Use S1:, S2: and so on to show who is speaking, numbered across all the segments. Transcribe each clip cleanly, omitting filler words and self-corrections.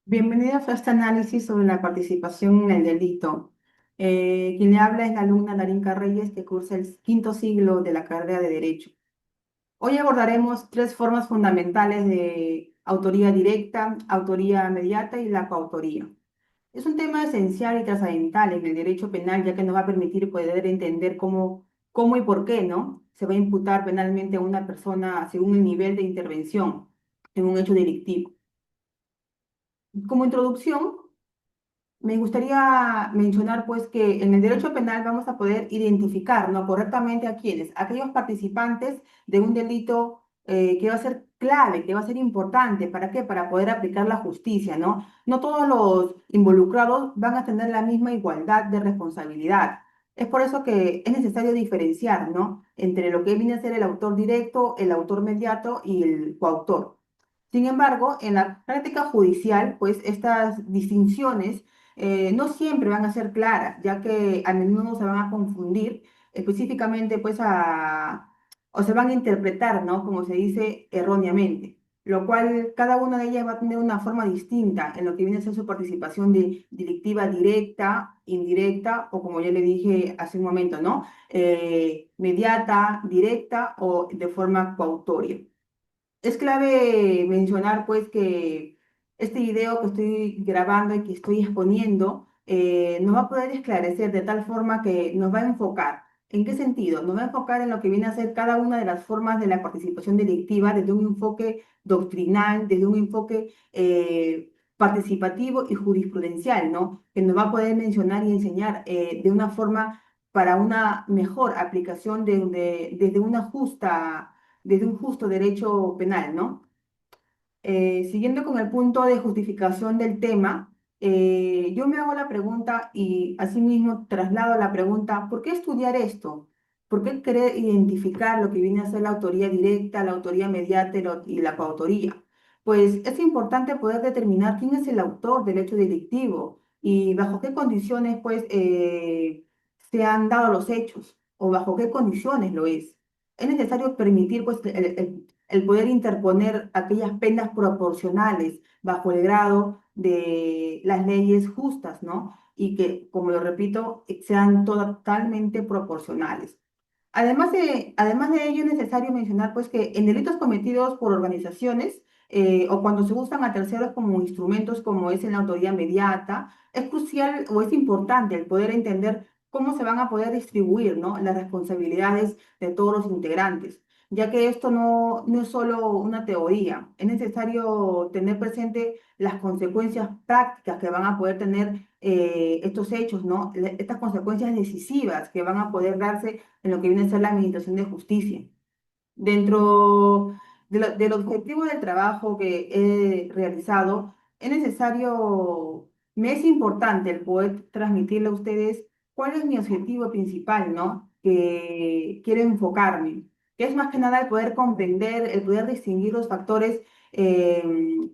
S1: Bienvenidos a este análisis sobre la participación en el delito. Quien le habla es la alumna Darinka Reyes, que cursa el quinto siglo de la carrera de Derecho. Hoy abordaremos tres formas fundamentales de autoría directa, autoría mediata y la coautoría. Es un tema esencial y trascendental en el derecho penal, ya que nos va a permitir poder entender cómo y por qué, ¿no? Se va a imputar penalmente a una persona según el nivel de intervención en un hecho delictivo. Como introducción, me gustaría mencionar pues que en el derecho penal vamos a poder identificar, ¿no?, correctamente a quienes, aquellos participantes de un delito que va a ser clave, que va a ser importante. ¿Para qué? Para poder aplicar la justicia, ¿no? No todos los involucrados van a tener la misma igualdad de responsabilidad. Es por eso que es necesario diferenciar, ¿no?, entre lo que viene a ser el autor directo, el autor mediato y el coautor. Sin embargo, en la práctica judicial, pues estas distinciones no siempre van a ser claras, ya que a menudo se van a confundir específicamente, pues, o se van a interpretar, ¿no?, como se dice, erróneamente, lo cual cada una de ellas va a tener una forma distinta en lo que viene a ser su participación delictiva directa, indirecta, o como ya le dije hace un momento, ¿no? Mediata, directa o de forma coautoria. Es clave mencionar pues que este video que estoy grabando y que estoy exponiendo nos va a poder esclarecer de tal forma que nos va a enfocar. ¿En qué sentido? Nos va a enfocar en lo que viene a ser cada una de las formas de la participación delictiva desde un enfoque doctrinal, desde un enfoque participativo y jurisprudencial, ¿no? Que nos va a poder mencionar y enseñar de una forma para una mejor aplicación desde un justo derecho penal, ¿no? Siguiendo con el punto de justificación del tema, yo me hago la pregunta y asimismo traslado la pregunta: ¿por qué estudiar esto? ¿Por qué querer identificar lo que viene a ser la autoría directa, la autoría mediata y la coautoría? Pues es importante poder determinar quién es el autor del hecho delictivo y bajo qué condiciones, pues, se han dado los hechos, o bajo qué condiciones lo es. Es necesario permitir, pues, el poder interponer aquellas penas proporcionales bajo el grado de las leyes justas, ¿no? Y que, como lo repito, sean totalmente proporcionales. Además de ello, es necesario mencionar pues que en delitos cometidos por organizaciones o cuando se usan a terceros como instrumentos, como es en la autoría mediata, es crucial o es importante el poder entender cómo se van a poder distribuir, ¿no?, las responsabilidades de todos los integrantes, ya que esto no es solo una teoría. Es necesario tener presente las consecuencias prácticas que van a poder tener estos hechos, ¿no? Estas consecuencias decisivas que van a poder darse en lo que viene a ser la administración de justicia. Dentro del objetivo del trabajo que he realizado, es necesario, me es importante el poder transmitirle a ustedes cuál es mi objetivo principal, ¿no? Que quiero enfocarme, que es más que nada el poder comprender, el poder distinguir los factores,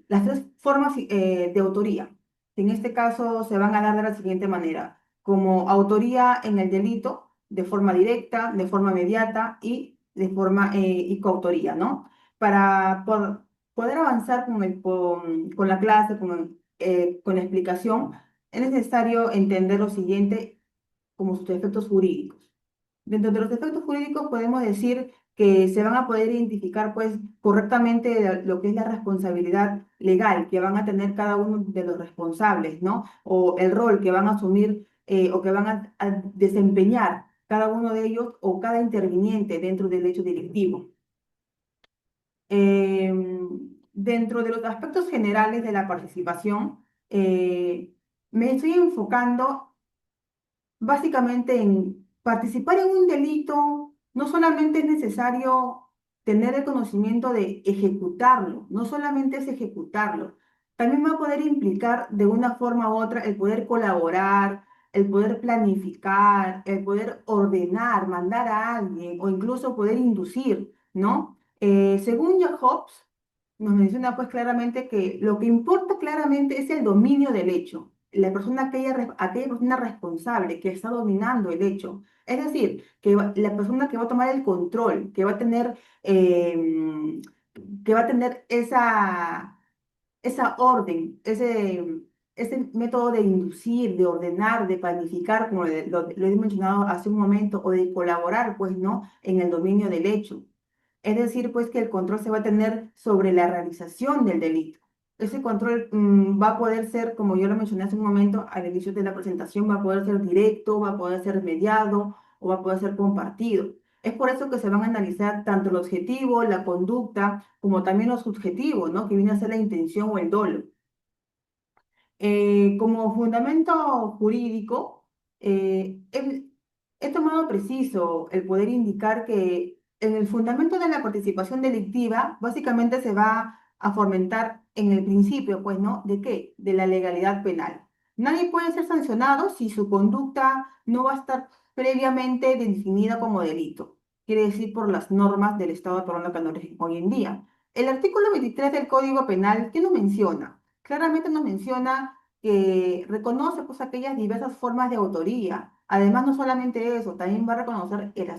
S1: las tres formas de autoría, que en este caso se van a dar de la siguiente manera: como autoría en el delito, de forma directa, de forma mediata y coautoría, ¿no? Para poder avanzar con la clase, con la explicación, es necesario entender lo siguiente como sus efectos jurídicos. Dentro de los efectos jurídicos podemos decir que se van a poder identificar pues correctamente lo que es la responsabilidad legal que van a tener cada uno de los responsables, ¿no? O el rol que van a asumir o que van a desempeñar cada uno de ellos o cada interviniente dentro del hecho delictivo. Dentro de los aspectos generales de la participación, me estoy enfocando básicamente en participar en un delito. No solamente es necesario tener el conocimiento de ejecutarlo, no solamente es ejecutarlo, también va a poder implicar de una forma u otra el poder colaborar, el poder planificar, el poder ordenar, mandar a alguien o incluso poder inducir, ¿no? Según Jacobs, nos menciona pues claramente que lo que importa claramente es el dominio del hecho, la persona, aquella persona responsable que está dominando el hecho. Es decir, la persona que va a tomar el control, que va a tener esa, esa orden, ese método de inducir, de ordenar, de planificar, como lo he mencionado hace un momento, o de colaborar, pues, ¿no? En el dominio del hecho. Es decir, pues, que el control se va a tener sobre la realización del delito. Ese control va a poder ser, como yo lo mencioné hace un momento, al inicio de la presentación, va a poder ser directo, va a poder ser mediado o va a poder ser compartido. Es por eso que se van a analizar tanto el objetivo, la conducta, como también lo subjetivo, ¿no? Que viene a ser la intención o el dolo. Como fundamento jurídico, he tomado preciso el poder indicar que en el fundamento de la participación delictiva, básicamente se va a fomentar en el principio, pues, ¿no? ¿De qué? De la legalidad penal. Nadie puede ser sancionado si su conducta no va a estar previamente definida como delito. Quiere decir por las normas del Estado peruano que nos rigen hoy en día. El artículo 23 del Código Penal, ¿qué nos menciona? Claramente nos menciona que reconoce pues aquellas diversas formas de autoría. Además, no solamente eso, también va a reconocer el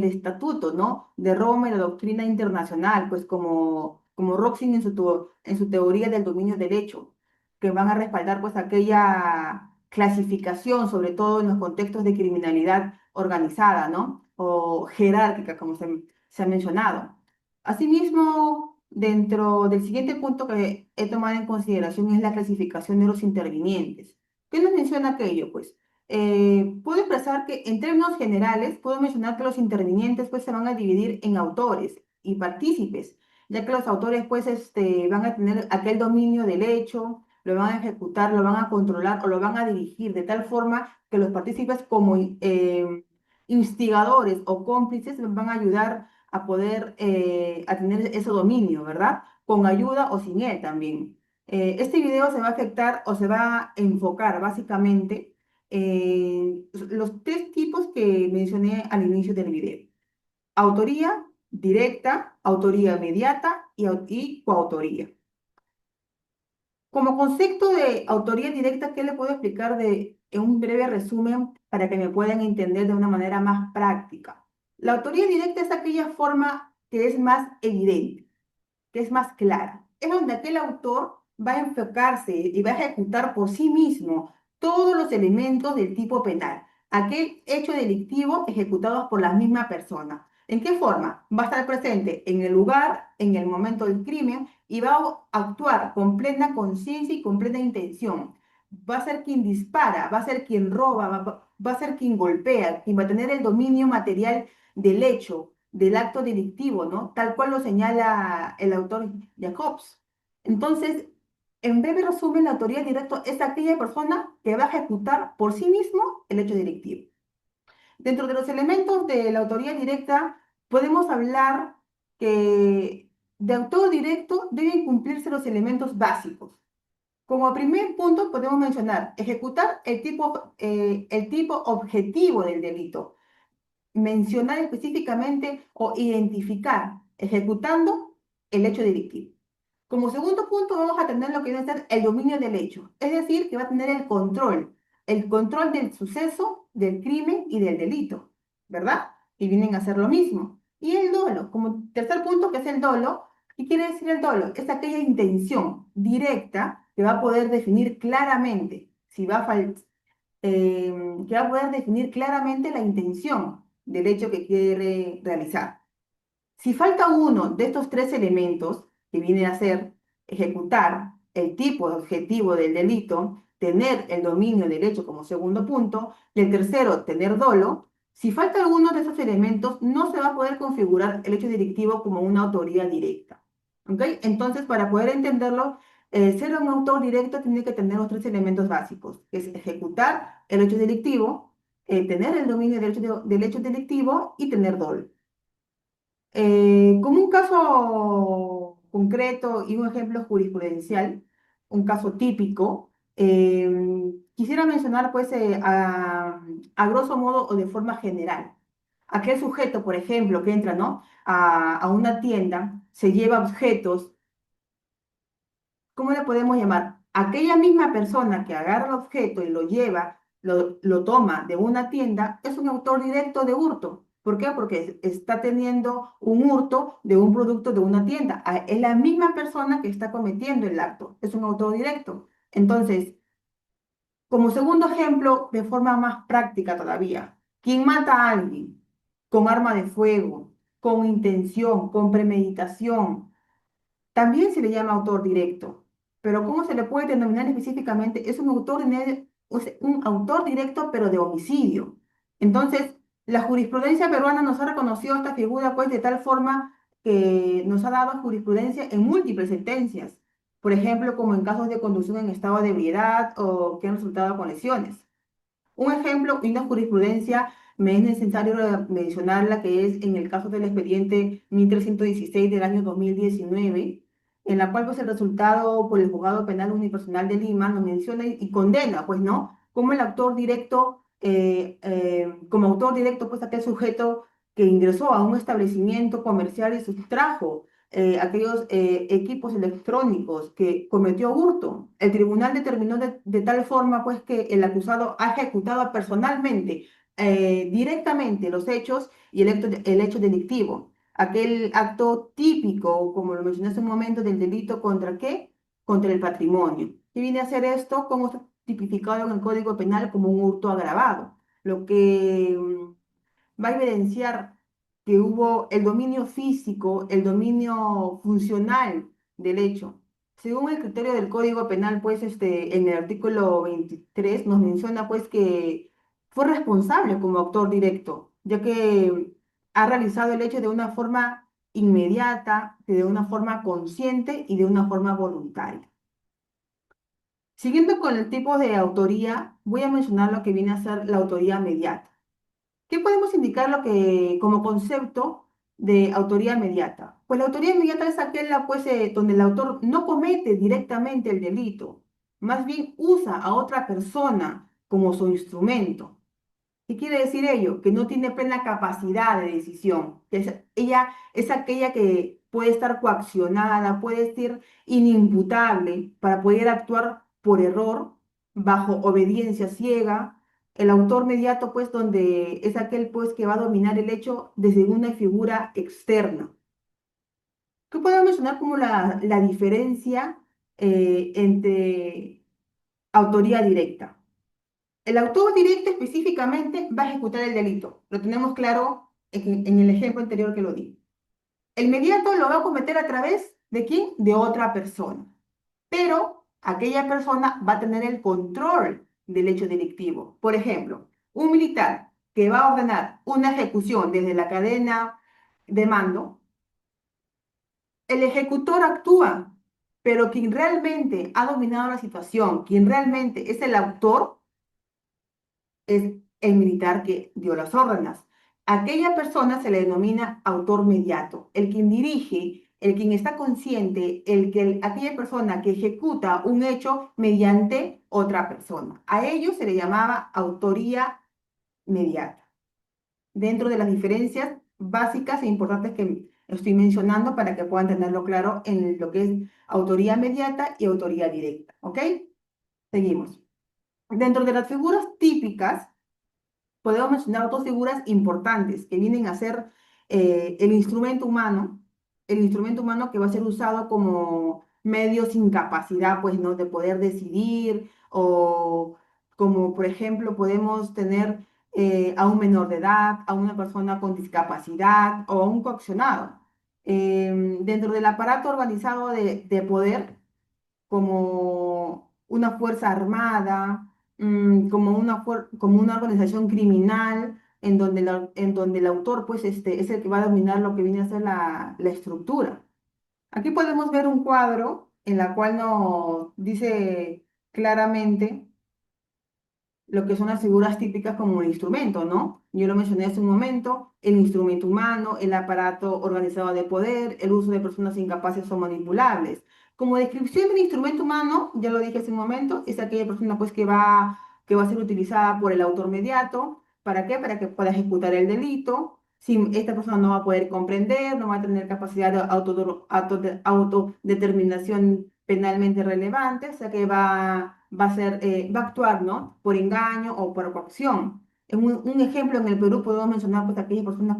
S1: estatuto, ¿no? De Roma y la doctrina internacional, pues como Roxin en su teoría del dominio del hecho, que van a respaldar pues aquella clasificación, sobre todo en los contextos de criminalidad organizada, ¿no? O jerárquica, como se ha mencionado. Asimismo, dentro del siguiente punto que he tomado en consideración es la clasificación de los intervinientes. ¿Qué nos menciona aquello? Pues puedo expresar que en términos generales puedo mencionar que los intervinientes pues se van a dividir en autores y partícipes, ya que los autores pues van a tener aquel dominio del hecho, lo van a ejecutar, lo van a controlar o lo van a dirigir de tal forma que los partícipes como instigadores o cómplices van a ayudar a poder a tener ese dominio, ¿verdad? Con ayuda o sin él también. Este video se va a afectar o se va a enfocar básicamente en los tres tipos que mencioné al inicio del video. Autoría directa, autoría mediata y coautoría. Como concepto de autoría directa, ¿qué le puedo explicar en un breve resumen para que me puedan entender de una manera más práctica? La autoría directa es aquella forma que es más evidente, que es más clara. Es donde aquel autor va a enfocarse y va a ejecutar por sí mismo todos los elementos del tipo penal, aquel hecho delictivo ejecutado por la misma persona. ¿En qué forma? Va a estar presente en el lugar, en el momento del crimen y va a actuar con plena conciencia y con plena intención. Va a ser quien dispara, va a ser quien roba, va a ser quien golpea, quien va a tener el dominio material del hecho, del acto delictivo, ¿no? Tal cual lo señala el autor Jacobs. Entonces, en breve resumen, la autoría directa es aquella persona que va a ejecutar por sí mismo el hecho delictivo. Dentro de los elementos de la autoría directa, podemos hablar que de autor directo deben cumplirse los elementos básicos. Como primer punto, podemos mencionar ejecutar el tipo objetivo del delito, mencionar específicamente o identificar, ejecutando el hecho delictivo. Como segundo punto vamos a tener lo que debe ser el dominio del hecho, es decir, que va a tener el control del suceso, del crimen y del delito, ¿verdad? Y vienen a ser lo mismo. Y el dolo, como tercer punto, que es el dolo. ¿Qué quiere decir el dolo? Es aquella intención directa que va a poder definir claramente si va a que va a poder definir claramente la intención del hecho que quiere realizar. Si falta uno de estos tres elementos, que viene a ser ejecutar el tipo de objetivo del delito, tener el dominio del hecho como segundo punto, y el tercero, tener dolo, si falta alguno de esos elementos, no se va a poder configurar el hecho delictivo como una autoría directa. ¿Ok? Entonces, para poder entenderlo, ser un autor directo tiene que tener los tres elementos básicos, que es ejecutar el hecho delictivo, tener el dominio del hecho delictivo y tener dolo. Como un caso concreto y un ejemplo jurisprudencial, un caso típico, quisiera mencionar pues a grosso modo o de forma general. Aquel sujeto, por ejemplo, que entra, ¿no? a una tienda, se lleva objetos. ¿Cómo le podemos llamar? Aquella misma persona que agarra el objeto y lo lleva, lo toma de una tienda, es un autor directo de hurto, ¿Por qué? Porque está teniendo un hurto de un producto de una tienda. Es la misma persona que está cometiendo el acto. Es un autor directo. Entonces, como segundo ejemplo, de forma más práctica todavía, quien mata a alguien con arma de fuego, con intención, con premeditación, también se le llama autor directo, pero ¿cómo se le puede denominar específicamente? Es un un autor directo, pero de homicidio. Entonces, la jurisprudencia peruana nos ha reconocido esta figura, pues, de tal forma que nos ha dado jurisprudencia en múltiples sentencias, por ejemplo, como en casos de conducción en estado de ebriedad o que han resultado con lesiones. Un ejemplo y una jurisprudencia me es necesario mencionarla, que es en el caso del expediente 1316 del año 2019, en la cual pues el resultado por el juzgado penal unipersonal de Lima nos menciona y condena, pues, ¿no? Como el autor directo, como autor directo, pues aquel sujeto que ingresó a un establecimiento comercial y sustrajo aquellos equipos electrónicos que cometió hurto. El tribunal determinó de tal forma pues que el acusado ha ejecutado personalmente, directamente los hechos y el hecho delictivo. Aquel acto típico, como lo mencioné hace un momento, del delito contra qué? Contra el patrimonio. ¿Qué viene a hacer esto? Como está tipificado en el Código Penal como un hurto agravado. Lo que va a evidenciar que hubo el dominio físico, el dominio funcional del hecho. Según el criterio del Código Penal, pues en el artículo 23 nos menciona pues que fue responsable como autor directo, ya que ha realizado el hecho de una forma inmediata, de una forma consciente y de una forma voluntaria. Siguiendo con el tipo de autoría, voy a mencionar lo que viene a ser la autoría mediata. ¿Qué podemos indicar como concepto de autoría inmediata? Pues la autoría inmediata es aquella pues, donde el autor no comete directamente el delito, más bien usa a otra persona como su instrumento. ¿Qué quiere decir ello? Que no tiene plena capacidad de decisión. Ella es aquella que puede estar coaccionada, puede ser inimputable para poder actuar por error, bajo obediencia ciega. El autor mediato, pues, donde es aquel, pues, que va a dominar el hecho desde una figura externa. ¿Qué podemos mencionar como la diferencia entre autoría directa? El autor directo específicamente va a ejecutar el delito. Lo tenemos claro en el ejemplo anterior que lo di. El mediato lo va a cometer a través de quién? De otra persona. Pero aquella persona va a tener el control del hecho delictivo. Por ejemplo, un militar que va a ordenar una ejecución desde la cadena de mando, el ejecutor actúa, pero quien realmente ha dominado la situación, quien realmente es el autor, es el militar que dio las órdenes. Aquella persona se le denomina autor mediato, el quien dirige, el quien está consciente, aquella persona que ejecuta un hecho mediante otra persona. A ello se le llamaba autoría mediata. Dentro de las diferencias básicas e importantes que estoy mencionando para que puedan tenerlo claro en lo que es autoría mediata y autoría directa. ¿Ok? Seguimos. Dentro de las figuras típicas, podemos mencionar dos figuras importantes que vienen a ser el instrumento humano que va a ser usado como medio sin capacidad, pues, ¿no? De poder decidir o como, por ejemplo, podemos tener a un menor de edad, a una persona con discapacidad o a un coaccionado. Dentro del aparato organizado de poder, como una fuerza armada, como una organización criminal, en donde el autor pues, es el que va a dominar lo que viene a ser la estructura. Aquí podemos ver un cuadro en la cual nos dice claramente lo que son las figuras típicas como el instrumento, ¿no? Yo lo mencioné hace un momento, el instrumento humano, el aparato organizado de poder, el uso de personas incapaces o manipulables. Como descripción del instrumento humano, ya lo dije hace un momento, es aquella persona pues que va a ser utilizada por el autor mediato. ¿Para qué? Para que pueda ejecutar el delito. Si esta persona no va a poder comprender, no va a tener capacidad de autodeterminación penalmente relevante, o sea que va a actuar, ¿no? Por engaño o por coacción. Un ejemplo en el Perú podemos mencionar pues aquellas personas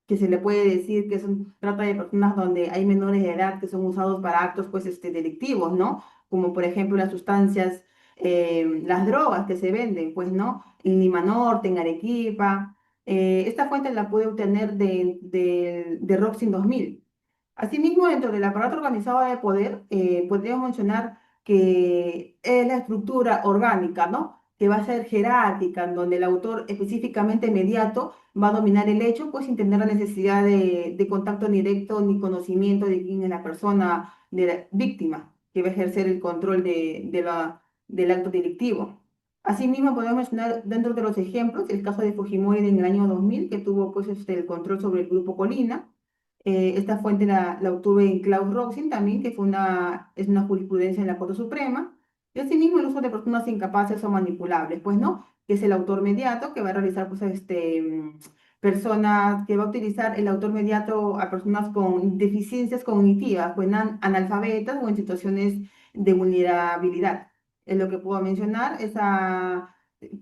S1: que se le puede decir que trata de personas donde hay menores de edad que son usados para actos pues delictivos, ¿no? Como por ejemplo las sustancias, las drogas que se venden, pues, ¿no? En Lima Norte, en Arequipa. Esta fuente la pude obtener de Roxin 2000. Asimismo, dentro del aparato organizado de poder, podríamos mencionar que es la estructura orgánica, ¿no? Que va a ser jerárquica, en donde el autor específicamente inmediato va a dominar el hecho, pues sin tener la necesidad de contacto directo ni conocimiento de quién es la persona de la víctima, que va a ejercer el control del acto delictivo. Asimismo, podemos mencionar dentro de los ejemplos el caso de Fujimori en el año 2000, que tuvo pues, el control sobre el grupo Colina. Esta fuente la obtuve en Klaus Roxin también, que es una jurisprudencia en la Corte Suprema. Y asimismo el uso de personas incapaces o manipulables, pues, ¿no? Que es el autor mediato que va a realizar, pues, personas, que va a utilizar el autor mediato a personas con deficiencias cognitivas, pues, analfabetas o en situaciones de vulnerabilidad. Es lo que puedo mencionar.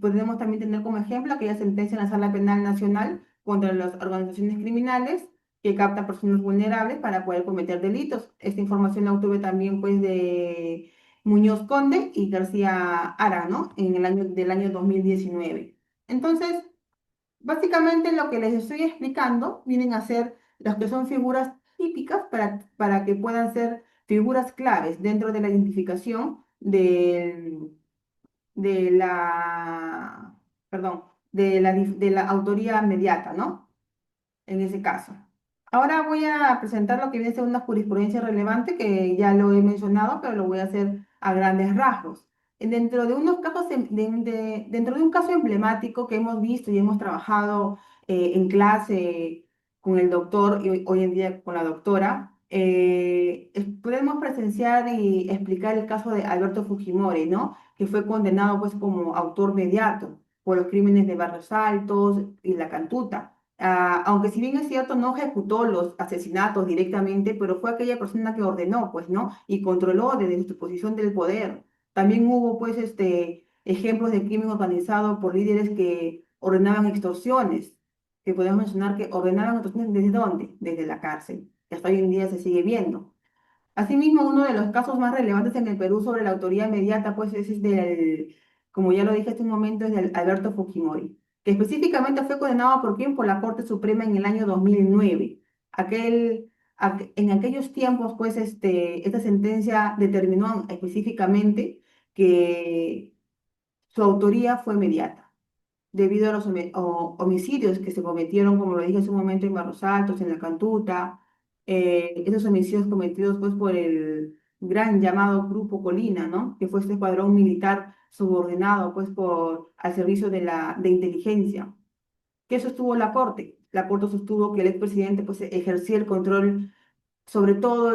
S1: Podemos también tener como ejemplo aquella sentencia en la Sala Penal Nacional contra las organizaciones criminales que captan personas vulnerables para poder cometer delitos. Esta información la obtuve también, pues, de Muñoz Conde y García Ara, ¿no? En el año 2019. Entonces, básicamente lo que les estoy explicando vienen a ser las que son figuras típicas para que puedan ser figuras claves dentro de la identificación de la, perdón, de la autoría mediata, ¿no? En ese caso. Ahora voy a presentar lo que viene a ser una jurisprudencia relevante que ya lo he mencionado, pero lo voy a hacer a grandes rasgos. Dentro de unos casos, dentro de un caso emblemático que hemos visto y hemos trabajado en clase con el doctor y hoy en día con la doctora, podemos presenciar y explicar el caso de Alberto Fujimori, ¿no? Que fue condenado pues como autor mediato por los crímenes de Barrios Altos y La Cantuta. Aunque si bien es cierto, no ejecutó los asesinatos directamente, pero fue aquella persona que ordenó, pues, ¿no? Y controló desde su posición del poder. También hubo, pues, ejemplos de crimen organizado por líderes que ordenaban extorsiones, que podemos mencionar que ordenaban extorsiones ¿desde dónde? Desde la cárcel, que hasta hoy en día se sigue viendo. Asimismo, uno de los casos más relevantes en el Perú sobre la autoría inmediata, pues es del, como ya lo dije hace un momento, es del Alberto Fujimori, que específicamente fue condenado por quién, por la Corte Suprema en el año 2009. En aquellos tiempos, pues, esta sentencia determinó específicamente que su autoría fue inmediata debido a los homicidios que se cometieron, como lo dije hace un momento, en Barros Altos, en La Cantuta, esos homicidios cometidos pues por el gran llamado Grupo Colina, ¿no? Que fue este escuadrón militar subordinado pues al servicio de inteligencia. ¿Qué sostuvo la Corte? La Corte sostuvo que el expresidente pues ejercía el control sobre todos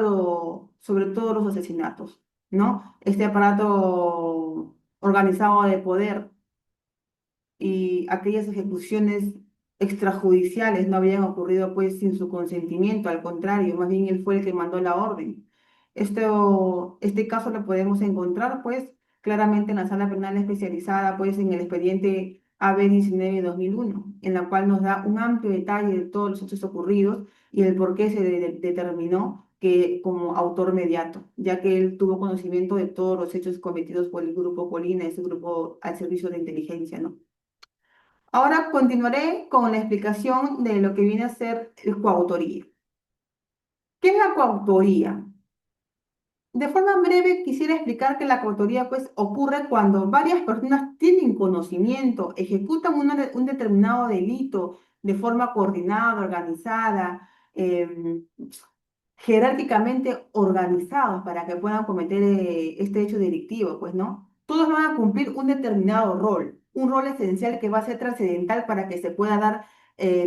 S1: los asesinatos, ¿no? Este aparato organizado de poder y aquellas ejecuciones extrajudiciales no habían ocurrido pues sin su consentimiento, al contrario, más bien él fue el que mandó la orden. Este caso lo podemos encontrar pues claramente en la sala penal especializada pues en el expediente AB 19/2001, en la cual nos da un amplio detalle de todos los hechos ocurridos y el por qué se determinó que como autor mediato, ya que él tuvo conocimiento de todos los hechos cometidos por el grupo Colina, ese grupo al servicio de inteligencia, ¿no? Ahora continuaré con la explicación de lo que viene a ser el coautoría. ¿Qué es la coautoría? De forma breve quisiera explicar que la coautoría pues ocurre cuando varias personas tienen conocimiento, ejecutan un determinado delito de forma coordinada, organizada, jerárquicamente organizados para que puedan cometer este hecho delictivo, pues, ¿no? Todos van a cumplir un determinado rol, un rol esencial que va a ser trascendental para que se pueda dar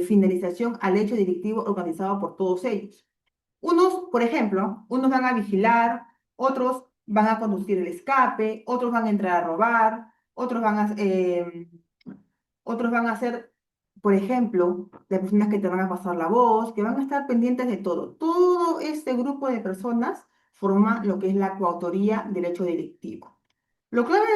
S1: finalización al hecho delictivo organizado por todos ellos. Unos, por ejemplo, unos van a vigilar, otros van a conducir el escape, otros van a entrar a robar, otros van a ser, por ejemplo, las personas que te van a pasar la voz, que van a estar pendientes de todo. Todo este grupo de personas forma lo que es la coautoría del hecho delictivo. Lo clave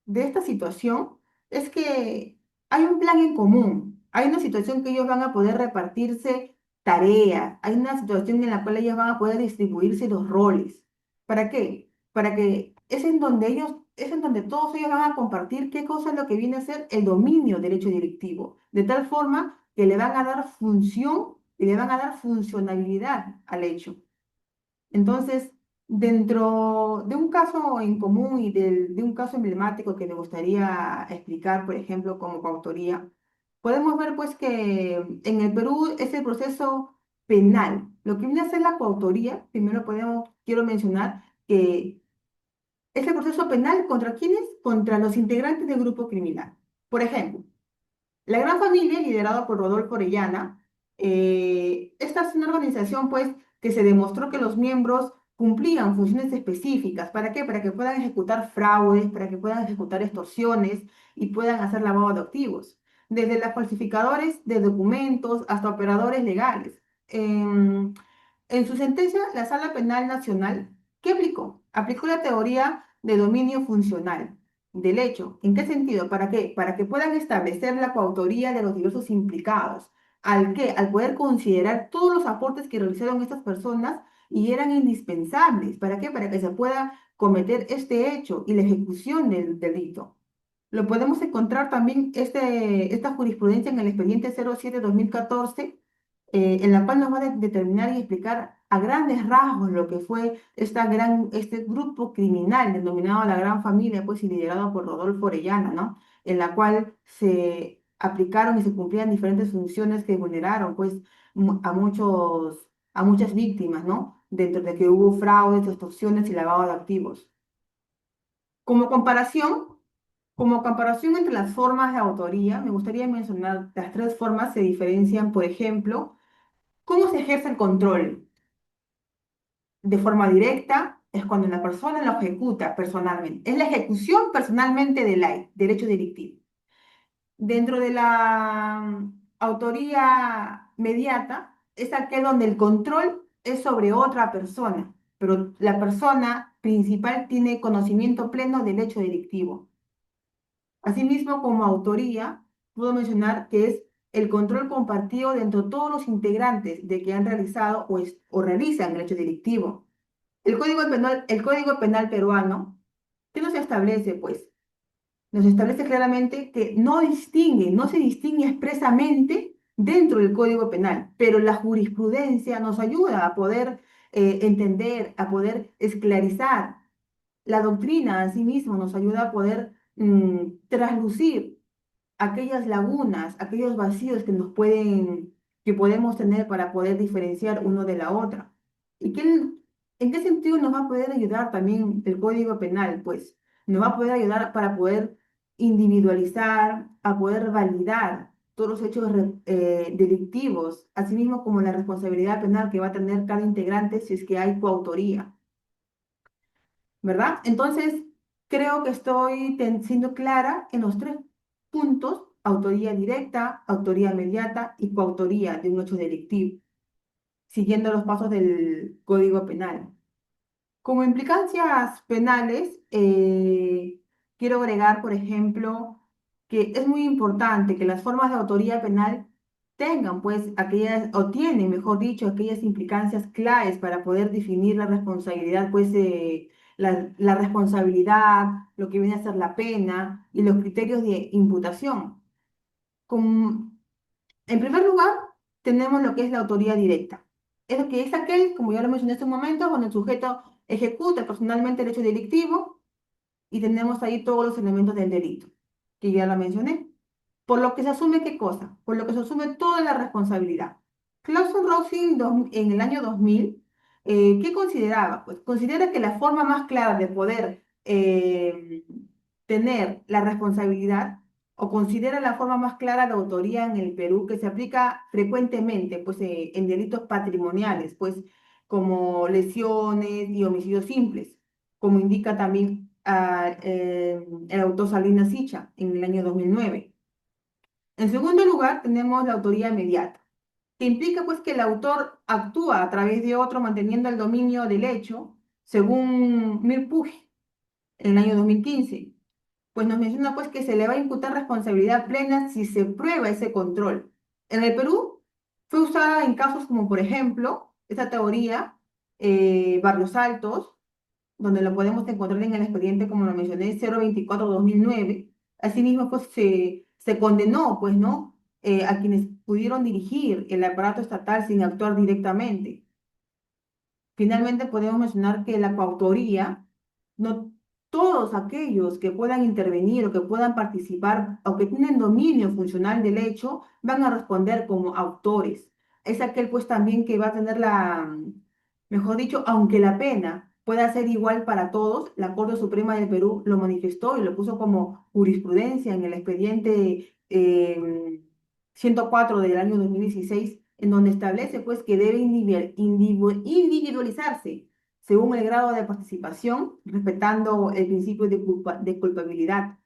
S1: de esta situación es que hay un plan en común, hay una situación que ellos van a poder repartirse tareas, hay una situación en la cual ellos van a poder distribuirse los roles. ¿Para qué? Para que es en donde ellos, es en donde todos ellos van a compartir qué cosa es lo que viene a ser el dominio del hecho directivo, de tal forma que le van a dar función y le van a dar funcionalidad al hecho. Entonces, dentro de un caso en común y de un caso emblemático que me gustaría explicar, por ejemplo, como coautoría, podemos ver pues que en el Perú es el proceso penal. Lo que viene a ser la coautoría, primero quiero mencionar que es el proceso penal contra quiénes, contra los integrantes del grupo criminal. Por ejemplo, la Gran Familia, liderada por Rodolfo Orellana, esta es una organización pues que se demostró que los miembros cumplían funciones específicas. ¿Para qué? Para que puedan ejecutar fraudes, para que puedan ejecutar extorsiones y puedan hacer lavado de activos. Desde los falsificadores de documentos hasta operadores legales. En su sentencia, la Sala Penal Nacional, ¿qué aplicó? Aplicó la teoría de dominio funcional del hecho. ¿En qué sentido? ¿Para qué? Para que puedan establecer la coautoría de los diversos implicados. ¿Al qué? Al poder considerar todos los aportes que realizaron estas personas y eran indispensables. ¿Para qué? Para que se pueda cometer este hecho y la ejecución del delito. Lo podemos encontrar también esta jurisprudencia en el expediente 07-2014, en la cual nos va a determinar y explicar a grandes rasgos lo que fue este grupo criminal denominado la Gran Familia, pues y liderado por Rodolfo Orellana, ¿no? En la cual se aplicaron y se cumplían diferentes funciones que vulneraron, pues, a muchas víctimas, ¿no? Dentro de que hubo fraudes, extorsiones y lavado de activos. Como comparación, como comparación entre las formas de autoría, me gustaría mencionar las tres formas se diferencian, por ejemplo, cómo se ejerce el control. De forma directa es cuando la persona lo ejecuta personalmente. Es la ejecución personalmente del hecho delictivo. Dentro de la autoría mediata es aquel donde el control es sobre otra persona, pero la persona principal tiene conocimiento pleno del hecho delictivo. Asimismo, como autoría, puedo mencionar que es el control compartido dentro de todos los integrantes de que han realizado o realizan el hecho delictivo. El Código Penal peruano, ¿qué nos establece? Pues nos establece claramente que no se distingue expresamente dentro del Código Penal, pero la jurisprudencia nos ayuda a poder entender, a poder esclarizar. La doctrina, asimismo, nos ayuda a poder traslucir aquellas lagunas, aquellos vacíos que podemos tener para poder diferenciar uno de la otra. ¿Y en qué sentido nos va a poder ayudar también el Código Penal? Pues nos va a poder ayudar para poder individualizar, a poder validar todos los hechos delictivos, así mismo como la responsabilidad penal que va a tener cada integrante si es que hay coautoría. ¿Verdad? Entonces, creo que estoy siendo clara en los tres puntos: autoría directa, autoría inmediata y coautoría de un hecho delictivo, siguiendo los pasos del Código Penal. Como implicancias penales, quiero agregar, por ejemplo, que es muy importante que las formas de autoría penal tengan, pues, o tienen, mejor dicho, aquellas implicancias claves para poder definir la responsabilidad, pues, la responsabilidad, lo que viene a ser la pena y los criterios de imputación. Con- en primer lugar, tenemos lo que es la autoría directa. Es lo que es aquel, como ya lo mencioné hace un momento, cuando el sujeto ejecuta personalmente el hecho delictivo y tenemos ahí todos los elementos del delito, que ya lo mencioné. Por lo que se asume qué cosa, por lo que se asume toda la responsabilidad. Clausen Rossing en el año 2000, ¿qué consideraba? Pues considera que la forma más clara de poder tener la responsabilidad o considera la forma más clara de autoría en el Perú que se aplica frecuentemente pues, en delitos patrimoniales, pues como lesiones y homicidios simples, como indica también el autor Salinas Sicha en el año 2009. En segundo lugar, tenemos la autoría inmediata, que implica pues que el autor actúa a través de otro manteniendo el dominio del hecho, según Mirpuj en el año 2015. pues nos menciona pues que se le va a imputar responsabilidad plena si se prueba ese control. En el Perú fue usada en casos como, por ejemplo, esta teoría, Barrios Altos, donde lo podemos encontrar en el expediente, como lo mencioné, 024/2009. Asimismo, pues se condenó, pues, ¿no? A quienes pudieron dirigir el aparato estatal sin actuar directamente. Finalmente, podemos mencionar que la coautoría, no todos aquellos que puedan intervenir o que puedan participar o que tienen dominio funcional del hecho van a responder como autores. Es aquel pues también que va a tener mejor dicho, aunque la pena pueda ser igual para todos, la Corte Suprema del Perú lo manifestó y lo puso como jurisprudencia en el expediente 104 del año 2016, en donde establece pues que debe individualizarse según el grado de participación, respetando el principio de culpabilidad.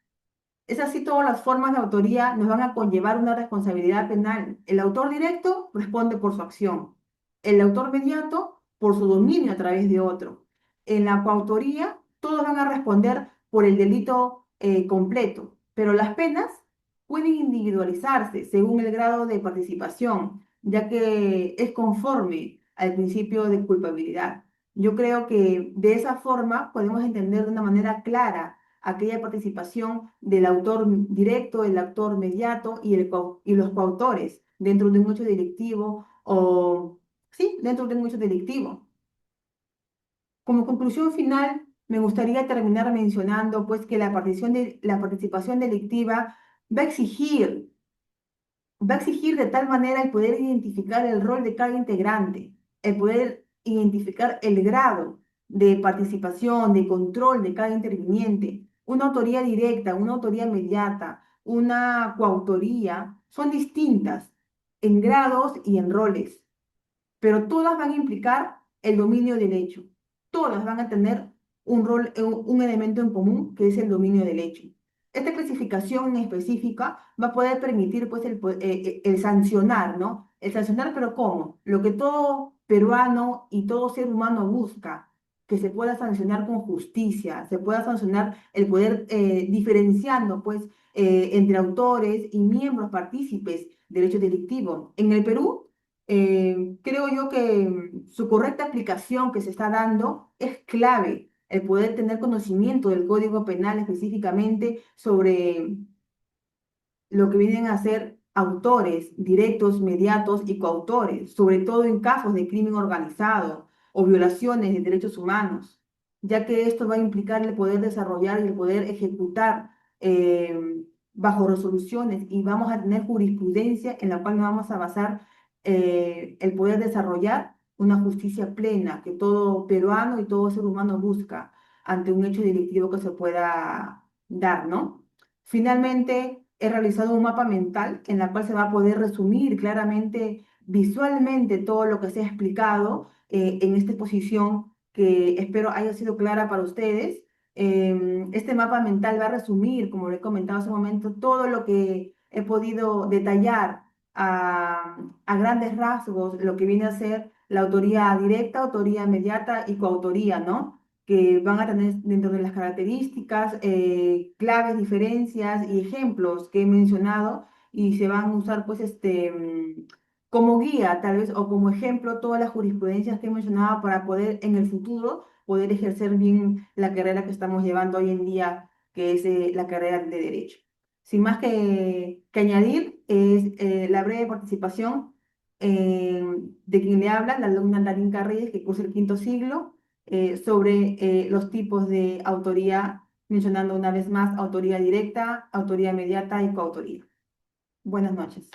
S1: Es así, todas las formas de autoría nos van a conllevar una responsabilidad penal. El autor directo responde por su acción, el autor mediato por su dominio a través de otro. En la coautoría, todos van a responder por el delito completo, pero las penas pueden individualizarse según el grado de participación, ya que es conforme al principio de culpabilidad. Yo creo que de esa forma podemos entender de una manera clara aquella participación del autor directo, el autor mediato y los coautores dentro de un hecho delictivo o, sí, dentro de un hecho delictivo. Como conclusión final, me gustaría terminar mencionando pues que la participación delictiva va a exigir va a exigir de tal manera el poder identificar el rol de cada integrante, el poder identificar el grado de participación, de control de cada interviniente. Una autoría directa, una autoría inmediata, una coautoría son distintas en grados y en roles, pero todas van a implicar el dominio del hecho. Todas van a tener un elemento en común que es el dominio del hecho. Esta clasificación en específica va a poder permitir pues el sancionar, ¿no? El sancionar, pero ¿cómo? Lo que todo peruano y todo ser humano busca, que se pueda sancionar con justicia, se pueda sancionar el poder diferenciando pues entre autores y miembros partícipes del hecho delictivo. En el Perú, creo yo que su correcta aplicación que se está dando es clave, el poder tener conocimiento del Código Penal específicamente sobre lo que vienen a ser autores directos, mediatos y coautores, sobre todo en casos de crimen organizado o violaciones de derechos humanos, ya que esto va a implicar el poder desarrollar y el poder ejecutar bajo resoluciones y vamos a tener jurisprudencia en la cual nos vamos a basar el poder desarrollar una justicia plena que todo peruano y todo ser humano busca ante un hecho delictivo que se pueda dar, ¿no? Finalmente, he realizado un mapa mental en la cual se va a poder resumir claramente, visualmente, todo lo que se ha explicado en esta exposición que espero haya sido clara para ustedes. Este mapa mental va a resumir, como le he comentado hace un momento, todo lo que he podido detallar a grandes rasgos, lo que viene a ser la autoría directa, autoría inmediata y coautoría, ¿no? Que van a tener dentro de las características, claves, diferencias y ejemplos que he mencionado y se van a usar pues como guía tal vez o como ejemplo todas las jurisprudencias que he mencionado para poder en el futuro poder ejercer bien la carrera que estamos llevando hoy en día, que es la carrera de Derecho. Sin más que añadir, es la breve participación de quien le habla, la alumna Darinka Reyes, que cursa el quinto siglo sobre los tipos de autoría, mencionando una vez más autoría directa, autoría inmediata y coautoría. Buenas noches.